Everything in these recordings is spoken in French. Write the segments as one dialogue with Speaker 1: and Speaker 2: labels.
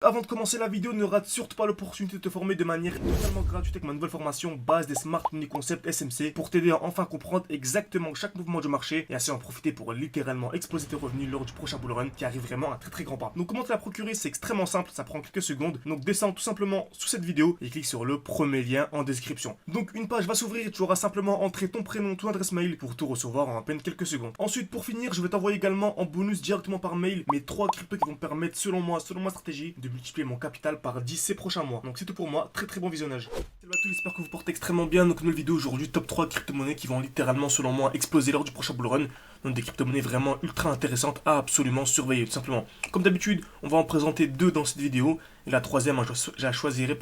Speaker 1: avant de commencer la vidéo, ne rate surtout pas l'opportunité de te former de manière totalement gratuite avec ma nouvelle formation base des Smart Money Concept SMC pour t'aider à enfin comprendre exactement chaque mouvement du marché et ainsi en profiter pour littéralement exploser tes revenus lors du prochain bull run qui arrive vraiment à très grand pas. Donc comment te la procurer, c'est extrêmement simple, ça prend quelques secondes. Donc descends tout simplement sous cette vidéo et clique sur le premier lien en description. Donc une page va s'ouvrir et tu auras simplement entré ton prénom, ton adresse mail pour tout recevoir en à peine quelques secondes. Ensuite pour finir, je vais t'envoyer également en bonus directement par mail mes 3 cryptos qui vont permettre selon moi, selon ma stratégie, de multiplier mon capital par 10 ces prochains mois. Donc c'est tout pour moi, très bon visionnage. Salut à tous, j'espère que vous portez extrêmement bien. Donc nouvelle vidéo aujourd'hui, top 3 crypto-monnaies qui vont littéralement selon moi exploser lors du prochain bull run. Donc des crypto-monnaies vraiment ultra intéressantes à absolument surveiller tout simplement. Comme d'habitude, on va en présenter 2 dans cette vidéo. Et la troisième, je la choisirai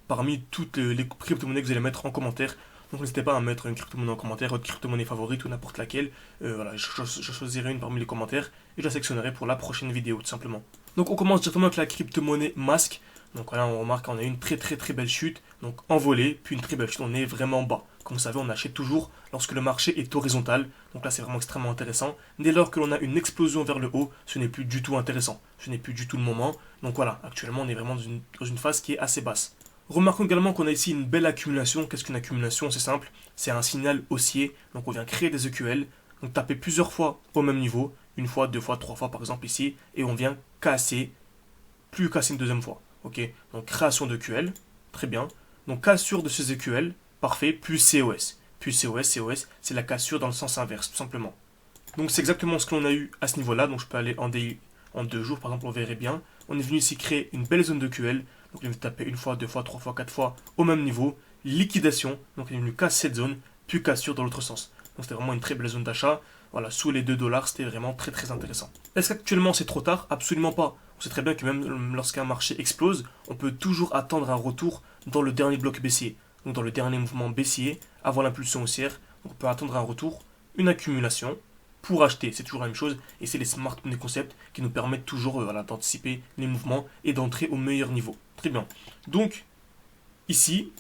Speaker 1: parmi toutes les crypto-monnaies que vous allez mettre en commentaire. Donc n'hésitez pas à mettre une crypto-monnaie en commentaire, votre crypto-monnaie favorite ou n'importe laquelle. Voilà, je choisirai une parmi les commentaires et je la sélectionnerai pour la prochaine vidéo tout simplement. Donc on commence directement avec la crypto-monnaie Mask. Donc voilà, on remarque qu'on a une très belle chute, donc envolée, puis une très belle chute, on est vraiment bas. Comme vous savez, on achète toujours lorsque le marché est horizontal, donc là c'est vraiment extrêmement intéressant. Dès lors que l'on a une explosion vers le haut, ce n'est plus du tout intéressant, ce n'est plus du tout le moment. Donc voilà, actuellement on est vraiment dans une phase qui est assez basse. Remarquons également qu'on a ici une belle accumulation. Qu'est-ce qu'une accumulation? C'est simple, c'est un signal haussier, donc on vient créer des EQL, donc taper plusieurs fois au même niveau, une fois, 2 fois, 3 fois par exemple ici, et on vient casser, plus casser une deuxième fois. Ok, donc création de QL, très bien. Donc cassure de ces EQL, parfait, plus COS. Plus COS, c'est la cassure dans le sens inverse, tout simplement. Donc c'est exactement ce que l'on a eu à ce niveau-là. Donc je peux aller en 2 jours, par exemple, on verrait bien. On est venu ici créer une belle zone de QL. Donc on vient taper une fois, 2 fois, 3 fois, 4 fois au même niveau. Liquidation, donc on est venu casser cette zone, puis cassure dans l'autre sens. Donc c'était vraiment une très belle zone d'achat. Voilà, sous les 2$, c'était vraiment très intéressant. Est-ce qu'actuellement c'est trop tard? Absolument pas. On sait très bien que même lorsqu'un marché explose, on peut toujours attendre un retour dans le dernier bloc baissier. Donc dans le dernier mouvement baissier, avant l'impulsion haussière, on peut attendre un retour, une accumulation, pour acheter. C'est toujours la même chose. Et c'est les Smart Money Concept qui nous permettent toujours d'anticiper les mouvements et d'entrer au meilleur niveau. Très bien. Donc, ici,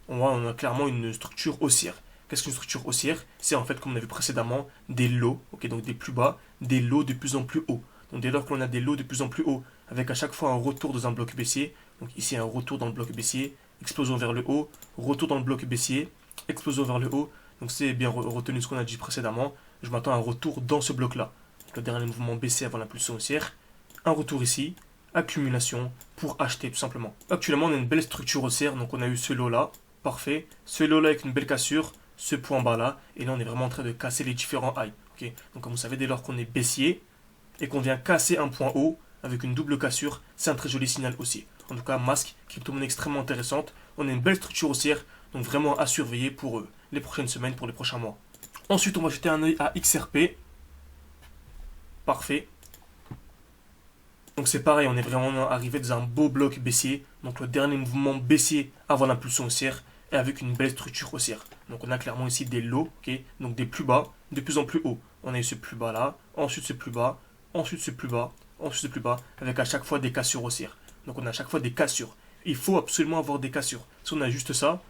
Speaker 1: on a clairement une structure haussière. Qu'est-ce qu'une structure haussière? C'est en fait, comme on a vu précédemment, des lots, okay, donc des plus bas, des lots de plus en plus hauts. Donc dès lors que l'on a des lots de plus en plus hauts, avec à chaque fois un retour dans un bloc baissier, donc ici un retour dans le bloc baissier, explosion vers le haut, retour dans le bloc baissier, explosion vers le haut, donc c'est bien retenu ce qu'on a dit précédemment, je m'attends à un retour dans ce bloc-là. Le dernier mouvement baissier avant l'impulsion haussière, un retour ici, accumulation pour acheter tout simplement. Actuellement on a une belle structure haussière, donc on a eu ce lot-là, parfait, ce lot-là avec une belle cassure, ce point bas là, et là on est vraiment en train de casser les différents highs. Okay, donc comme vous savez, dès lors qu'on est baissier et qu'on vient casser un point haut avec une double cassure, c'est un très joli signal aussi. En tout cas, Mask, crypto-monnaie extrêmement intéressante. On a une belle structure haussière, donc vraiment à surveiller pour les prochaines semaines, pour les prochains mois. Ensuite, on va jeter un œil à XRP. Parfait. Donc c'est pareil, on est vraiment arrivé dans un beau bloc baissier. Donc le dernier mouvement baissier avant l'impulsion haussière et avec une belle structure haussière. Donc on a clairement ici des lots, okay, donc des plus bas, de plus en plus haut. On a eu ce plus bas là, ensuite ce plus bas, ensuite ce plus bas, ensuite ce plus bas, avec à chaque fois des cassures haussières. Donc on a à chaque fois des cassures. Il faut absolument avoir des cassures. Si on a juste ça,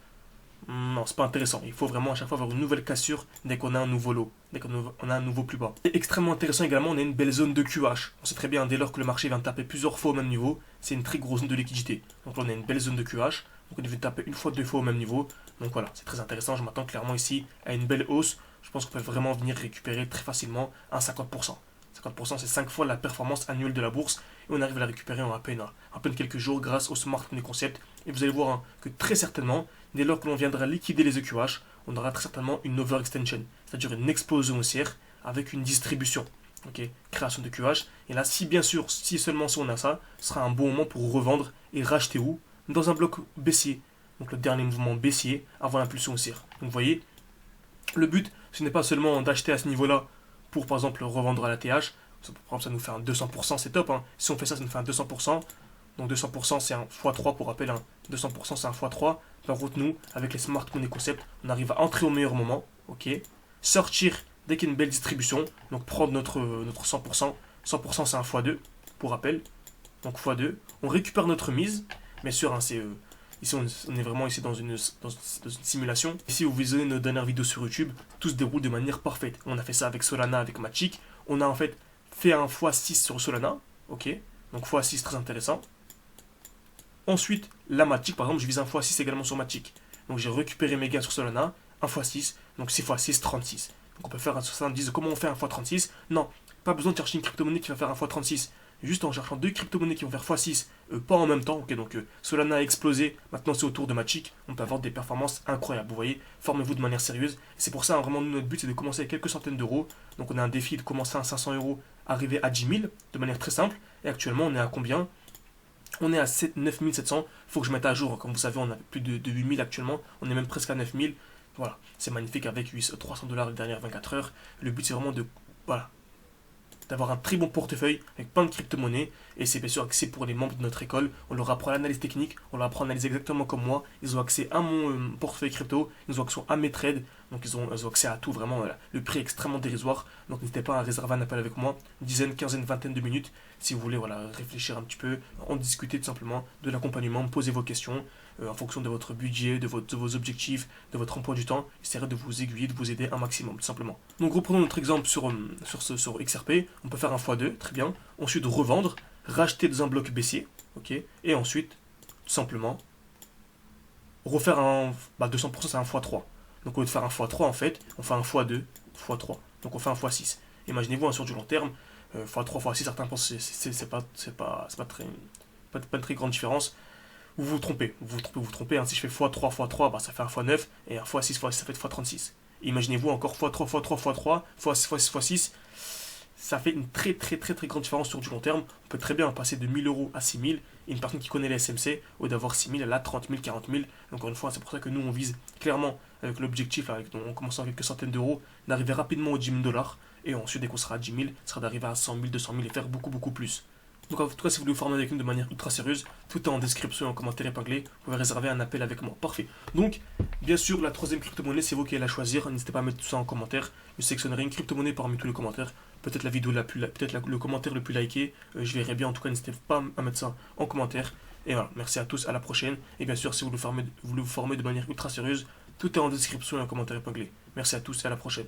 Speaker 1: non, c'est pas intéressant. Il faut vraiment à chaque fois avoir une nouvelle cassure dès qu'on a un nouveau lot, dès qu'on a un nouveau plus bas. Et extrêmement intéressant également, on a une belle zone de QH. On sait très bien, dès lors que le marché vient taper plusieurs fois au même niveau, c'est une très grosse zone de liquidité. Donc là, on a une belle zone de QH. Donc on devait taper une fois, 2 fois au même niveau. Donc voilà, c'est très intéressant. Je m'attends clairement ici à une belle hausse. Je pense qu'on peut vraiment venir récupérer très facilement un 50%. 50%, c'est 5 fois la performance annuelle de la bourse. Et on arrive à la récupérer en à peine quelques jours grâce au Smart Money Concept. Et vous allez voir que très certainement, dès lors que l'on viendra liquider les EQH, on aura très certainement une overextension, c'est-à-dire une explosion haussière avec une distribution. Okay, création de QH. Et là, si bien sûr, si seulement si on a ça, ce sera un bon moment pour revendre et racheter où? Dans un bloc baissier. Donc le dernier mouvement baissier avant l'impulsion haussière. Donc vous voyez, le but, ce n'est pas seulement d'acheter à ce niveau-là pour par exemple revendre à la TH. Par exemple, ça nous fait un 200%, c'est top. Hein. Si on fait ça, ça nous fait un 200%. Donc 200% c'est un x3 pour rappel. 200% c'est un x3. Par contre, nous, avec les Smart Money Concept, on arrive à entrer au meilleur moment. Ok. Sortir dès qu'il y a une belle distribution. Donc prendre notre 100%. 100% c'est un x2 pour rappel. Donc x2. On récupère notre mise. Bien sûr, hein, ici on est vraiment ici dans une simulation. Ici vous visionnez nos dernières vidéos sur YouTube, tout se déroule de manière parfaite. On a fait ça avec Solana, avec Matic. On a en fait un x6 sur Solana. Ok. Donc x6 très intéressant. Ensuite, la Matic, par exemple, je vise un x6 également sur Matic. Donc j'ai récupéré mes gains sur Solana, 1 x6, donc 6 x 6, 36. Donc on peut faire un 70. Comment on fait un x36? Non, pas besoin de chercher une crypto-monnaie qui va faire un x36. Juste en cherchant deux crypto-monnaies qui vont faire x6, pas en même temps. Ok, donc Solana a explosé, maintenant c'est au tour de Matic. On peut avoir des performances incroyables. Vous voyez, formez-vous de manière sérieuse. C'est pour ça, vraiment, notre but c'est de commencer avec quelques centaines d'euros. Donc on a un défi de commencer à 500 euros, arriver à 10 000 de manière très simple. Et actuellement, on est à combien? On est à 9 700. Il faut que je mette à jour. Comme vous savez, on a plus de 8 000 actuellement. On est même presque à 9 000. Voilà, c'est magnifique avec 300 $ les dernières 24 heures. Le but c'est vraiment de, voilà, d'avoir un très bon portefeuille avec plein de crypto-monnaies. Et c'est bien sûr accès pour les membres de notre école. On leur apprend l'analyse technique, on leur apprend à analyser exactement comme moi. Ils ont accès à mon portefeuille crypto, ils ont accès à mes trades. Donc ils ont accès à tout, vraiment. Voilà. Le prix est extrêmement dérisoire. Donc n'hésitez pas à réserver un appel avec moi. Une dizaine, quinzaine, vingtaine de minutes. Si vous voulez voilà, réfléchir un petit peu, en discuter tout simplement de l'accompagnement, poser vos questions. En fonction de votre budget, de vos objectifs, de votre emploi du temps, j'essaierai de vous aiguiller, de vous aider un maximum, tout simplement. Donc reprenons notre exemple sur XRP, on peut faire un x2, très bien, ensuite revendre, racheter dans un bloc baissier, ok, et ensuite, tout simplement, refaire un, 200% c'est un x3. Donc au lieu de faire un x3 en fait, on fait un x2, x3, donc on fait un x6. Imaginez-vous sur du long terme, x3, x6, certains pensent que c'est pas une très grande différence. Vous vous trompez, vous trompez, hein. Si je fais x3, x3, bah, ça fait un x9, et un x6, ça fait x36. Imaginez-vous encore x3, x3, x3, x6, x6, ça fait une très grande différence sur du long terme. On peut très bien passer de 1000 euros à 6000, et une personne qui connaît les SMC, au d'avoir 6000, elle a 30 000, 40 000. Encore une fois, c'est pour ça que nous on vise clairement avec l'objectif, en commençant avec quelques centaines d'euros, d'arriver rapidement aux 10 000 $, et ensuite dès qu'on sera à 10 000, ce sera d'arriver à 100 000, 200 000 et faire beaucoup plus. Donc en tout cas, si vous voulez vous former avec nous de manière ultra sérieuse, tout est en description et en commentaire épinglé. Vous pouvez réserver un appel avec moi. Parfait. Donc, bien sûr, la troisième crypto-monnaie, c'est vous qui allez la choisir. N'hésitez pas à mettre tout ça en commentaire. Je sélectionnerai une crypto-monnaie parmi tous les commentaires. Peut-être la vidéo le commentaire le plus liké. Je verrai bien. En tout cas, n'hésitez pas à mettre ça en commentaire. Et voilà, merci à tous, à la prochaine. Et bien sûr, si vous voulez vous former de manière ultra sérieuse, tout est en description et en commentaire épinglé. Merci à tous et à la prochaine.